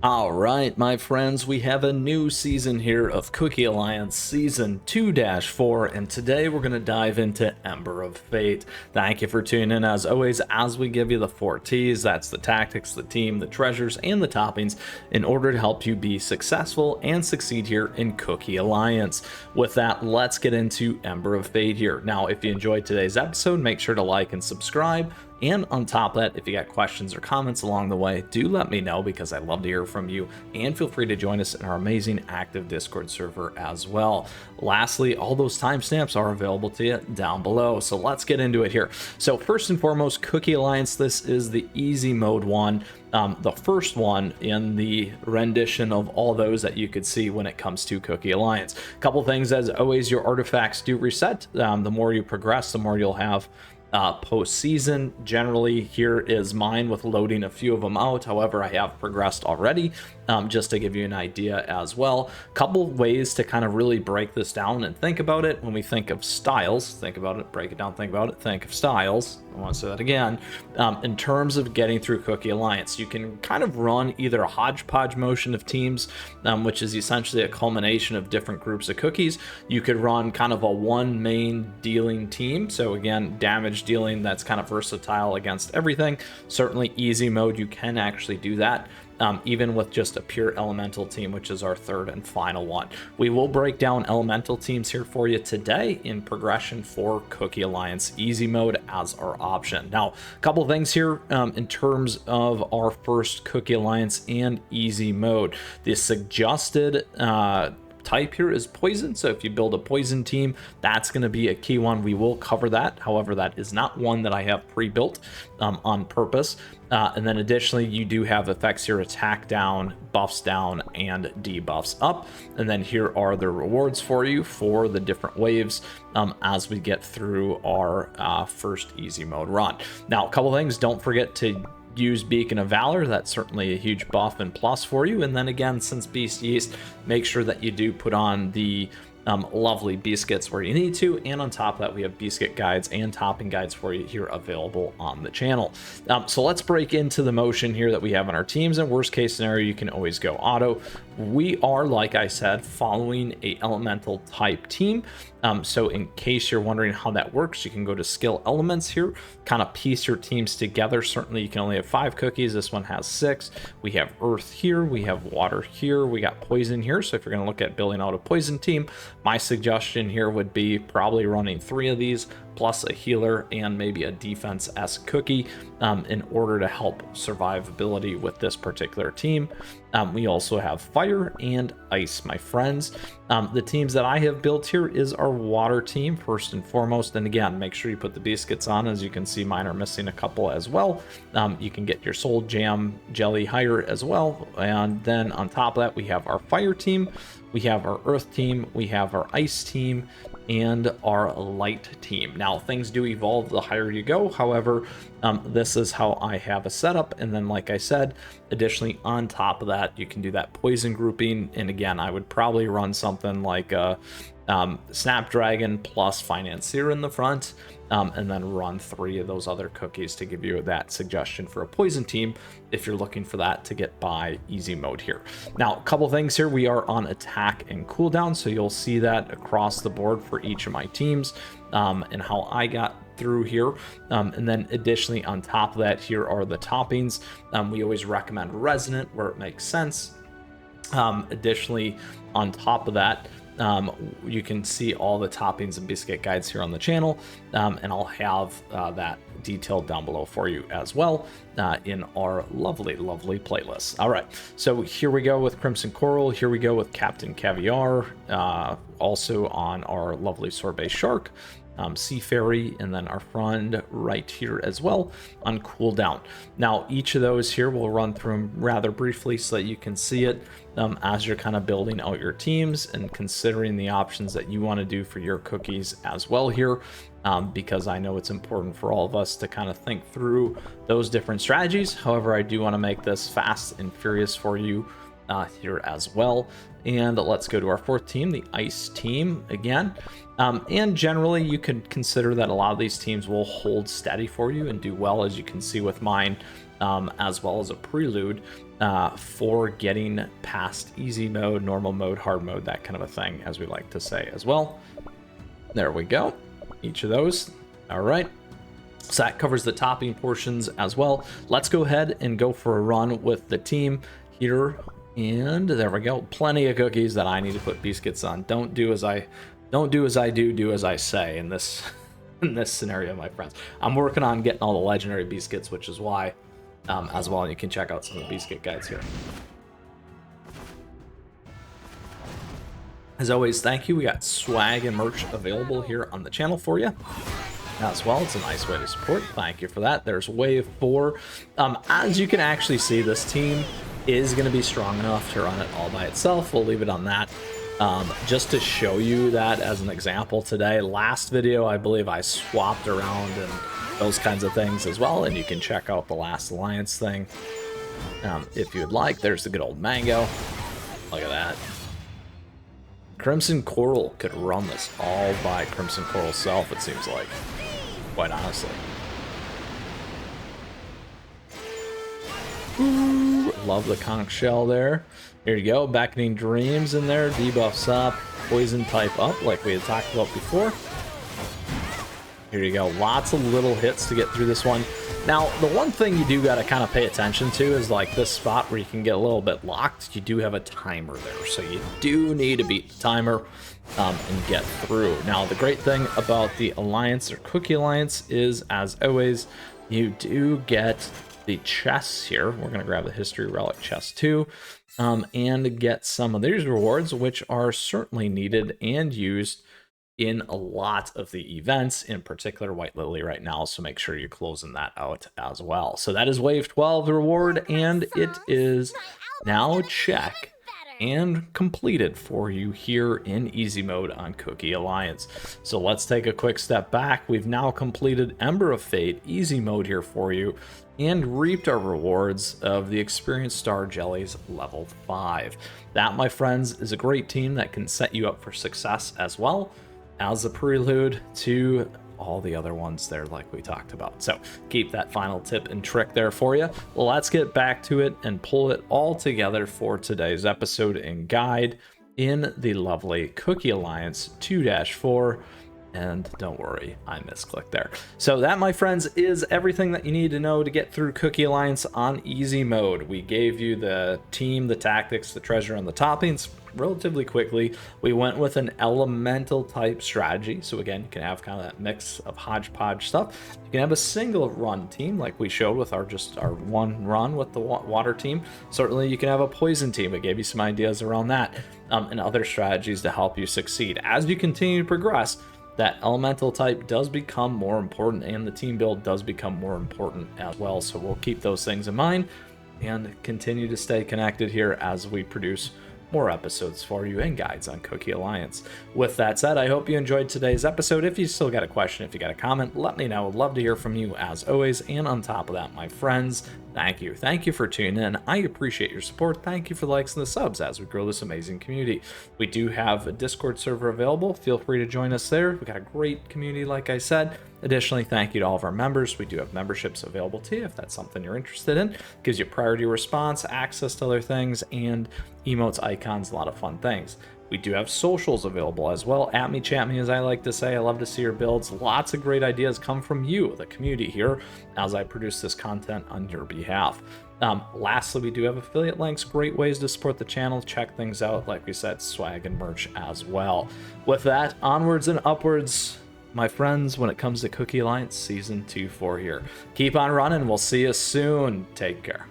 All right, my friends, we have a new season here of Cookie Alliance Season 2-4, and today we're going to dive into Ember of Fate. Thank you for tuning in, as always, as we give you the 4 T's. That's the tactics, the team, the treasures, and the toppings in order to help you be successful and succeed here in Cookie Alliance. With that, let's get into Ember of Fate here. Now, if you enjoyed today's episode, make sure to like and subscribe. And on top of that, if you got questions or comments along the way, do let me know because I love to hear from you. And feel free to join us in our amazing active Discord server as well. Lastly, all those timestamps are available to you down below. So let's get into it here. So first and foremost, Cookie Alliance, this is the easy mode one. The first one in the rendition of all those that you could see when it comes to Cookie Alliance. Couple things, as always, your artifacts do reset. The more you progress, the more you'll have post-season. Generally, here is mine with loading a few of them out. However, I have progressed already, just to give you an idea as well. Couple ways to kind of really break this down and think about it. When we think of styles, think about it, break it down, think about it, think of styles. I want to say that again. In terms of getting through Cookie Alliance, you can kind of run either a hodgepodge motion of teams, which is essentially a culmination of different groups of cookies. You could run kind of a one main dealing team. So again, damage dealing that's kind of versatile against everything. Certainly easy mode, you can actually do that. Even with just a pure elemental team, which is our third and final one. We will break down elemental teams here for you today in progression for Cookie Alliance easy mode as our option. Now, a couple things here in terms of our first Cookie Alliance and easy mode. The suggested type here is poison, so if you build a poison team, that's going to be a key one. We will cover that. However, that is not one that I have pre-built on purpose. And then additionally, you do have effects here: attack down, buffs down, and debuffs up. And then here are the rewards for you for the different waves as we get through our first easy mode run. Now, a couple things, don't forget to use Beacon of Valor. That's certainly a huge buff and plus for you. And then again, since Beast Yeast, make sure that you do put on the lovely Beascuits where you need to, and on top of that, we have Beascuit guides and topping guides for you here available on the channel. So let's break into the motion here that we have on our teams. And worst case scenario, you can always go auto. We are, like I said, following a elemental type team. So in case you're wondering how that works, you can go to skill elements here, kind of piece your teams together. Certainly you can only have 5 cookies. This one has 6. We have earth here, we have water here, we got poison here. So if you're going to look at building out a poison team, my suggestion here would be probably running 3 of these plus a healer and maybe a defense-esque cookie in order to help survivability with this particular team. We also have fire and ice, my friends. The teams that I have built here is our water team first and foremost. And again, make sure you put the Beascuits on. As you can see, mine are missing a couple as well. You can get your soul jam jelly higher as well. And then on top of that, we have our fire team, we have our earth team, we have our ice team, and our light team. Now, things do evolve the higher you go. However, this is how I have a setup. And then, like I said, additionally, on top of that, you can do that poison grouping. And again, I would probably run something like a Snapdragon plus Financier in the front, and then run 3 of those other cookies to give you that suggestion for a poison team if you're looking for that to get by easy mode here. Now, a couple things here. We are on attack and cooldown, so you'll see that across the board for each of my teams and how I got through here. And then additionally, on top of that, here are the toppings. We always recommend resonant where it makes sense. Additionally, on top of that, you can see all the toppings and Beascuit guides here on the channel, and I'll have that detailed down below for you as well in our lovely playlist. All right, so here we go with Crimson Coral, here we go with Captain Caviar, also on our lovely Sorbet Shark, Sea Fairy, and then our friend right here as well on cooldown. Now, each of those here we'll run through them rather briefly so that you can see it as you're kind of building out your teams and considering the options that you want to do for your cookies as well here, because I know it's important for all of us to kind of think through those different strategies. However, I do want to make this fast and furious for you here as well. And let's go to our 4th team, the ice team again. And generally you can consider that a lot of these teams will hold steady for you and do well. As you can see with mine, as well as a prelude for getting past easy mode, normal mode, hard mode, that kind of a thing, as we like to say as well. There we go. Each of those. All right. So that covers the topping portions as well. Let's go ahead and go for a run with the team here. And there we go. Plenty of cookies that I need to put Beascuits on. Don't do as I do as I say in this in this scenario, my friends. I'm working on getting all the legendary Beascuits, which is why as well, and you can check out some of the Beascuit guides here. As always, thank you. We got swag and merch available here on the channel for you as well. It's a nice way to support. Thank you for that. There's wave 4. As you can actually see, this team is going to be strong enough to run it all by itself. We'll leave it on that. Just to show you that as an example today. Last video, I believe I swapped around and those kinds of things as well, and you can check out the last alliance thing if you'd like. There's the good old mango. Look at that. Crimson Coral could run this all by Crimson Coral self, it seems like, quite honestly. Ooh, love the conch shell there. Here you go, Beckoning Dreams in there, debuffs up, poison type up like we had talked about before. Here you go, lots of little hits to get through this one. Now, the one thing you do got to kind of pay attention to is like this spot where you can get a little bit locked. You do have a timer there, so you do need to beat the timer and get through. Now, the great thing about the Alliance or Cookie Alliance is, as always, you do get the chests here. We're going to grab the History Relic chest too, and get some of these rewards, which are certainly needed and used in a lot of the events, in particular White Lily right now, so make sure you're closing that out as well. So that is wave 12 reward, and it is now check and completed for you here in easy mode on Cookie Alliance. So let's take a quick step back. We've now completed Ember of Fate easy mode here for you and reaped our rewards of the Experience Star Jellies level 5. That, my friends, is a great team that can set you up for success as well as a prelude to all the other ones there like we talked about. So keep that final tip and trick there for you. Well, let's get back to it and pull it all together for today's episode and guide in the lovely Cookie Alliance 2-4. And don't worry, I misclicked there. So that, my friends, is everything that you need to know to get through Cookie Alliance on easy mode. We gave you the team, the tactics, the treasure, and the toppings relatively quickly. We went with an elemental type strategy. So again, you can have kind of that mix of hodgepodge stuff. You can have a single run team like we showed with our one run with the water team. Certainly you can have a poison team. It gave you some ideas around that and other strategies to help you succeed. As you continue to progress, that elemental type does become more important, and the team build does become more important as well. So we'll keep those things in mind and continue to stay connected here as we produce more episodes for you and guides on Cookie Alliance. With that said, I hope you enjoyed today's episode. If you still got a question, if you got a comment, let me know. I'd love to hear from you as always. And on top of that, my friends, thank you. Thank you for tuning in. I appreciate your support. Thank you for the likes and the subs as we grow this amazing community. We do have a Discord server available. Feel free to join us there. We got a great community, like I said. Additionally, thank you to all of our members. We do have memberships available to you if that's something you're interested in. Gives you priority response, access to other things, and emotes, icons, a lot of fun things. We do have socials available as well. At me, chat me, as I like to say. I love to see your builds. Lots of great ideas come from you, the community here, as I produce this content on your behalf. Lastly, we do have affiliate links, great ways to support the channel. Check things out, like we said, swag and merch as well. With that, onwards and upwards, my friends, when it comes to Cookie Alliance Season 2-4 here. Keep on running. We'll see you soon. Take care.